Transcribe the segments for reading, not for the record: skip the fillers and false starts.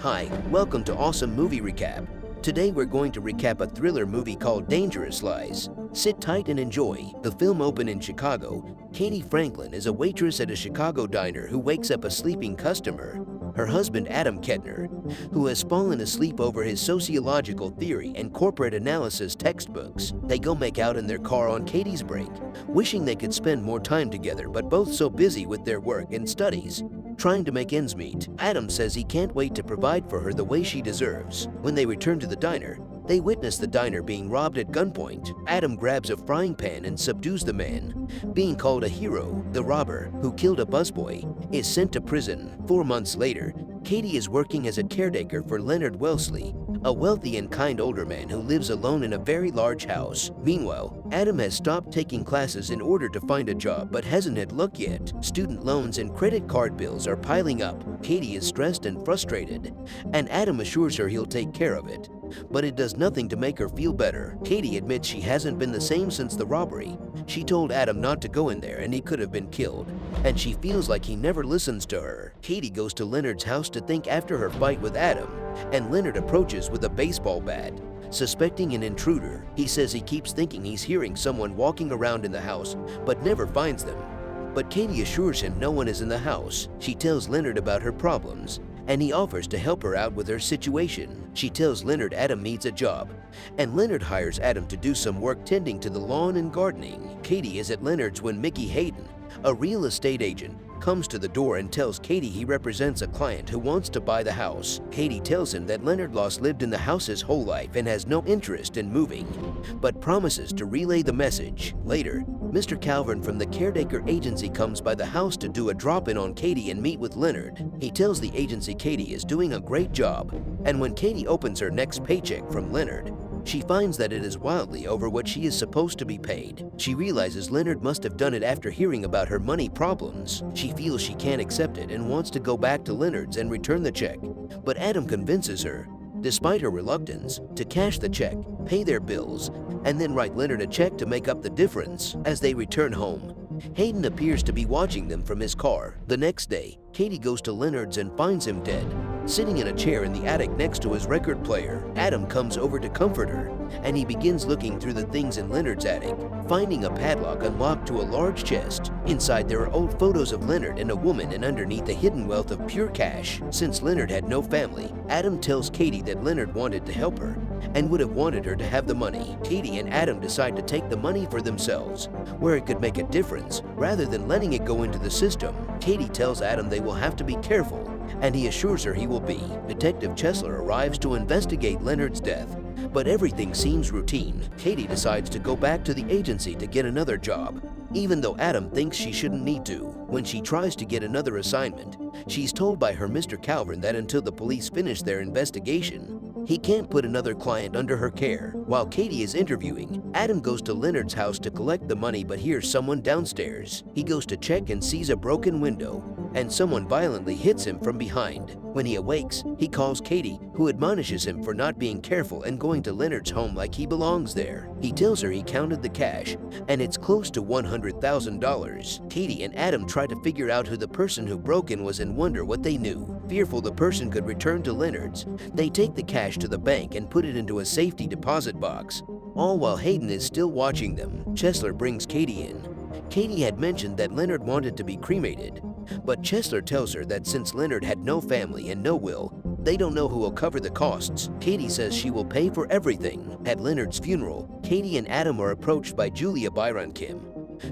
Hi, welcome to Awesome Movie Recap. Today we're going to recap a thriller movie called Dangerous Lies. Sit tight and enjoy. The film opened in Chicago. Katie Franklin is a waitress at a Chicago diner who wakes up a sleeping customer, her husband Adam Kettner, who has fallen asleep over his sociological theory and corporate analysis textbooks. They go make out in their car on Katie's break, wishing they could spend more time together, but both so busy with their work and studies, trying to make ends meet. Adam says he can't wait to provide for her the way she deserves. When they return to the diner, they witness the diner being robbed at gunpoint. Adam grabs a frying pan and subdues the man. Being called a hero, the robber, who killed a busboy, is sent to prison. 4 months later, Katie is working as a caretaker for Leonard Wellesley, a wealthy and kind older man who lives alone in a very large house. Meanwhile, Adam has stopped taking classes in order to find a job but hasn't had luck yet. Student loans and credit card bills are piling up. Katie is stressed and frustrated, and Adam assures her he'll take care of it. But it does nothing to make her feel better. Katie admits she hasn't been the same since the robbery. She told Adam not to go in there and he could have been killed, and she feels like he never listens to her. Katie goes to Leonard's house to think after her fight with Adam, and Leonard approaches with a baseball bat. Suspecting an intruder, he says he keeps thinking he's hearing someone walking around in the house, but never finds them. But Katie assures him no one is in the house. She tells Leonard about her problems, and he offers to help her out with her situation. She tells Leonard Adam needs a job, and Leonard hires Adam to do some work tending to the lawn and gardening. Katie is at Leonard's when Mickey Hayden, a real estate agent, comes to the door and tells Katie he represents a client who wants to buy the house. Katie tells him that Leonard Loss lived in the house his whole life and has no interest in moving, but promises to relay the message. Later, Mr. Calvin from the caretaker agency comes by the house to do a drop-in on Katie and meet with Leonard. He tells the agency Katie is doing a great job, and when Katie opens her next paycheck from Leonard, she finds that it is wildly over what she is supposed to be paid. She realizes Leonard must have done it after hearing about her money problems. She feels she can't accept it and wants to go back to Leonard's and return the check, but Adam convinces her, despite her reluctance, to cash the check, pay their bills, and then write Leonard a check to make up the difference. As they return home, Hayden appears to be watching them from his car. The next day, Katie goes to Leonard's and finds him dead, sitting in a chair in the attic next to his record player. Adam comes over to comfort her, and he begins looking through the things in Leonard's attic, finding a padlock unlocked to a large chest. Inside there are old photos of Leonard and a woman, and underneath a hidden wealth of pure cash. Since Leonard had no family, Adam tells Katie that Leonard wanted to help her and would have wanted her to have the money. Katie and Adam decide to take the money for themselves, where it could make a difference, rather than letting it go into the system. Katie tells Adam they will have to be careful, and he assures her he will be. Detective Chesler arrives to investigate Leonard's death, but everything seems routine. Katie decides to go back to the agency to get another job, even though Adam thinks she shouldn't need to. When she tries to get another assignment, she's told by her Mr. Calvin that until the police finish their investigation, he can't put another client under her care. While Katie is interviewing, Adam goes to Leonard's house to collect the money but hears someone downstairs. He goes to check and sees a broken window, and someone violently hits him from behind. When he awakes, he calls Katie, who admonishes him for not being careful and going to Leonard's home like he belongs there. He tells her he counted the cash, and it's close to $100,000. Katie and Adam try to figure out who the person who broke in was and wonder what they knew. Fearful the person could return to Leonard's, they take the cash to the bank and put it into a safety deposit box, all while Hayden is still watching them. Chesler brings Katie in. Katie had mentioned that Leonard wanted to be cremated, but Chesler tells her that since Leonard had no family and no will, they don't know who will cover the costs. Katie says she will pay for everything. At Leonard's funeral, Katie and Adam are approached by Julia Byron Kim,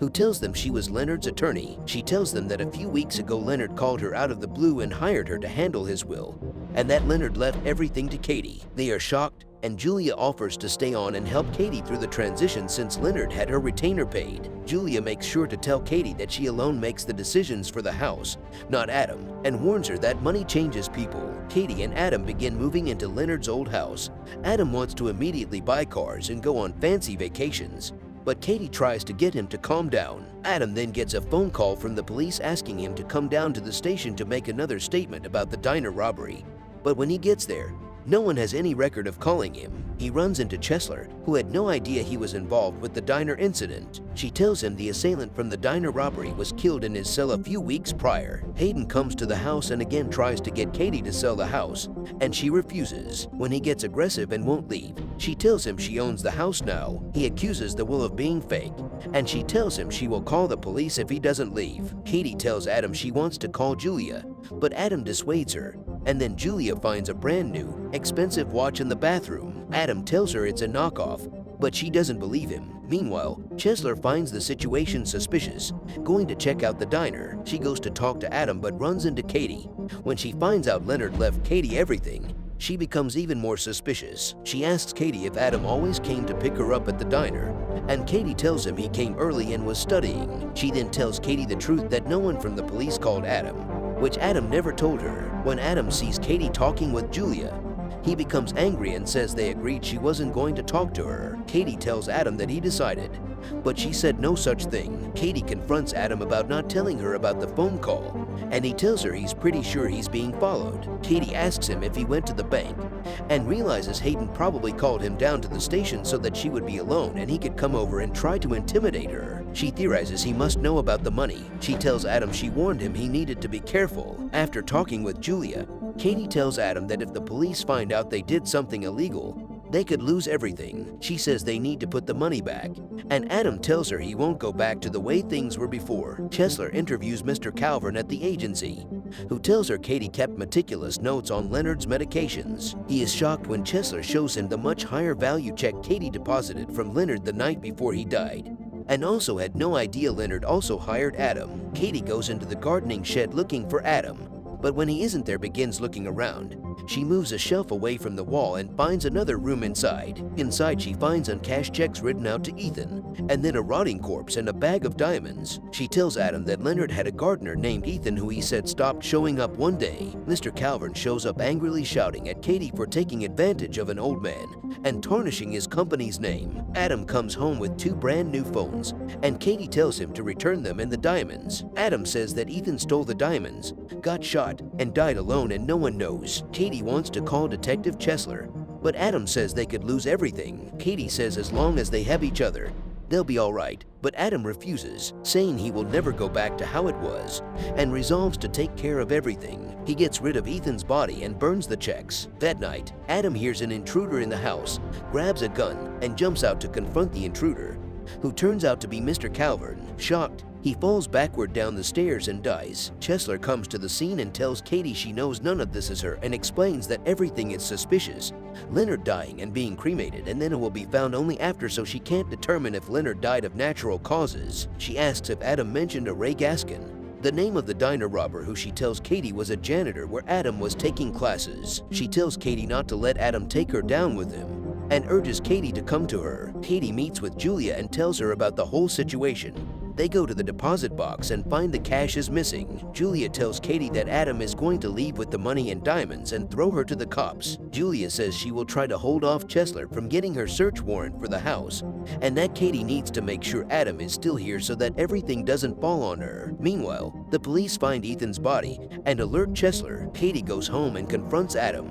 who tells them she was Leonard's attorney. She tells them that a few weeks ago Leonard called her out of the blue and hired her to handle his will, and that Leonard left everything to Katie. They are shocked, and Julia offers to stay on and help Katie through the transition since Leonard had her retainer paid. Julia makes sure to tell Katie that she alone makes the decisions for the house, not Adam, and warns her that money changes people. Katie and Adam begin moving into Leonard's old house. Adam wants to immediately buy cars and go on fancy vacations, but Katie tries to get him to calm down. Adam then gets a phone call from the police asking him to come down to the station to make another statement about the diner robbery. But when he gets there, No one has any record of calling him. He runs into Chesler, who had no idea he was involved with the diner incident. She tells him the assailant from the diner robbery was killed in his cell a few weeks prior. Hayden comes to the house and again tries to get Katie to sell the house, and she refuses. When he gets aggressive and won't leave, she tells him she owns the house now. He accuses the will of being fake, and she tells him she will call the police if he doesn't leave. Katie tells Adam she wants to call Julia, but Adam dissuades her, and then Julia finds a brand new, expensive watch in the bathroom. Adam tells her it's a knockoff, but she doesn't believe him. Meanwhile, Chesler finds the situation suspicious. Going to check out the diner, she goes to talk to Adam but runs into Katie. When she finds out Leonard left Katie everything, she becomes even more suspicious. She asks Katie if Adam always came to pick her up at the diner, and Katie tells him he came early and was studying. She then tells Katie the truth that no one from the police called Adam, which Adam never told her. When Adam sees Katie talking with Julia, he becomes angry and says they agreed she wasn't going to talk to her. Katie tells Adam that he decided, but she said no such thing. Katie confronts Adam about not telling her about the phone call, and he tells her he's pretty sure he's being followed. Katie asks him if he went to the bank, and realizes Hayden probably called him down to the station so that she would be alone and he could come over and try to intimidate her. She theorizes he must know about the money. She tells Adam she warned him he needed to be careful. After talking with Julia, Katie tells Adam that if the police find out they did something illegal, they could lose everything. She says they need to put the money back, and Adam tells her he won't go back to the way things were before. Chesler interviews Mr. Calvin at the agency, who tells her Katie kept meticulous notes on Leonard's medications. He is shocked when Chesler shows him the much higher value check Katie deposited from Leonard the night before he died, and also had no idea Leonard also hired Adam. Katie goes into the gardening shed looking for Adam, but when he isn't there begins looking around. She moves a shelf away from the wall and finds another room inside. Inside she finds uncashed checks written out to Ethan, and then a rotting corpse and a bag of diamonds. She tells Adam that Leonard had a gardener named Ethan who he said stopped showing up one day. Mr. Calvin shows up angrily shouting at Katie for taking advantage of an old man and tarnishing his company's name. Adam comes home with 2 brand new phones, and Katie tells him to return them and the diamonds. Adam says that Ethan stole the diamonds, got shot, and died alone and no one knows. Katie wants to call Detective Chesler, but Adam says they could lose everything. Katie says as long as they have each other, they'll be all right, but Adam refuses, saying he will never go back to how it was, and resolves to take care of everything. He gets rid of Ethan's body and burns the checks. That night, Adam hears an intruder in the house, grabs a gun, and jumps out to confront the intruder, who turns out to be Mr. Calvin. Shocked, he falls backward down the stairs and dies. Chesler comes to the scene and tells Katie she knows none of this is her and explains that everything is suspicious. Leonard dying and being cremated, and then it will be found only after, so she can't determine if Leonard died of natural causes. She asks if Adam mentioned a Ray Gaskin, the name of the diner robber who she tells Katie was a janitor where Adam was taking classes. She tells Katie not to let Adam take her down with him, and urges Katie to come to her. Katie meets with Julia and tells her about the whole situation. They go to the deposit box and find the cash is missing. Julia tells Katie that Adam is going to leave with the money and diamonds and throw her to the cops. Julia says she will try to hold off Chesler from getting her search warrant for the house, and that Katie needs to make sure Adam is still here so that everything doesn't fall on her. Meanwhile, the police find Ethan's body and alert Chesler. Katie goes home and confronts Adam,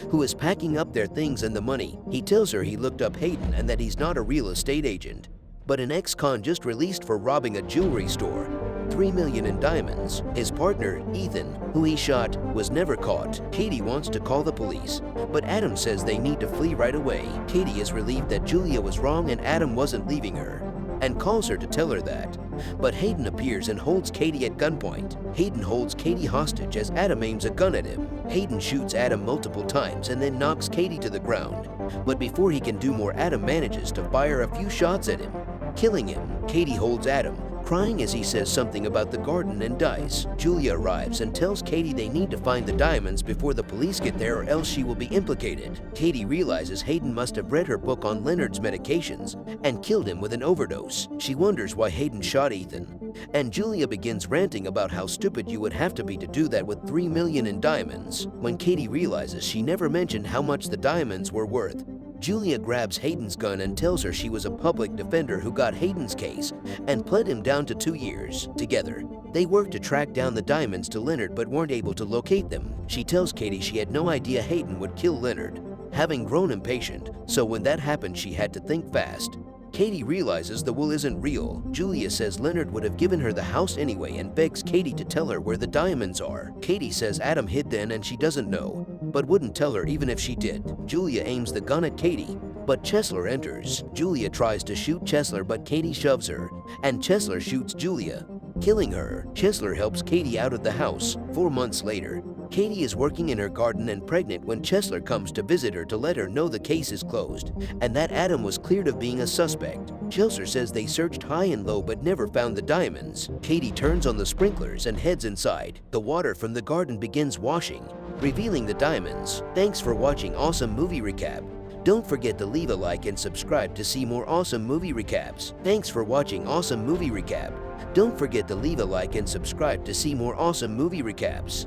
who is packing up their things and the money. He tells her he looked up Hayden and that he's not a real estate agent, but an ex-con just released for robbing a jewelry store, $3 million in diamonds. His partner, Ethan, who he shot, was never caught. Katie wants to call the police, but Adam says they need to flee right away. Katie is relieved that Julia was wrong and Adam wasn't leaving her, and calls her to tell her that. But Hayden appears and holds Katie at gunpoint. Hayden holds Katie hostage as Adam aims a gun at him. Hayden shoots Adam multiple times and then knocks Katie to the ground. But before he can do more, Adam manages to fire a few shots at him, killing him. Katie holds Adam, crying as he says something about the garden, and dies. Julia arrives and tells Katie they need to find the diamonds before the police get there or else she will be implicated. Katie realizes Hayden must have read her book on Leonard's medications and killed him with an overdose. She wonders why Hayden shot Ethan, and Julia begins ranting about how stupid you would have to be to do that with $3 million in diamonds. When Katie realizes she never mentioned how much the diamonds were worth, Julia grabs Hayden's gun and tells her she was a public defender who got Hayden's case and pled him down to 2 years. Together, they work to track down the diamonds to Leonard but weren't able to locate them. She tells Katie she had no idea Hayden would kill Leonard, having grown impatient, so when that happened she had to think fast. Katie realizes the will isn't real. Julia says Leonard would have given her the house anyway and begs Katie to tell her where the diamonds are. Katie says Adam hid them and she doesn't know, but wouldn't tell her even if she did. Julia aims the gun at Katie, but Chesler enters. Julia tries to shoot Chesler but Katie shoves her, and Chesler shoots Julia, killing her. Chesler helps Katie out of the house. 4 months later, Katie is working in her garden and pregnant when Chesler comes to visit her to let her know the case is closed and that Adam was cleared of being a suspect. Chesler says they searched high and low but never found the diamonds. Katie turns on the sprinklers and heads inside. The water from the garden begins washing, revealing the diamonds. Thanks for watching Awesome Movie Recap. Don't forget to leave a like and subscribe to see more awesome movie recaps. Thanks for watching Awesome Movie Recap. Don't forget to leave a like and subscribe to see more awesome movie recaps.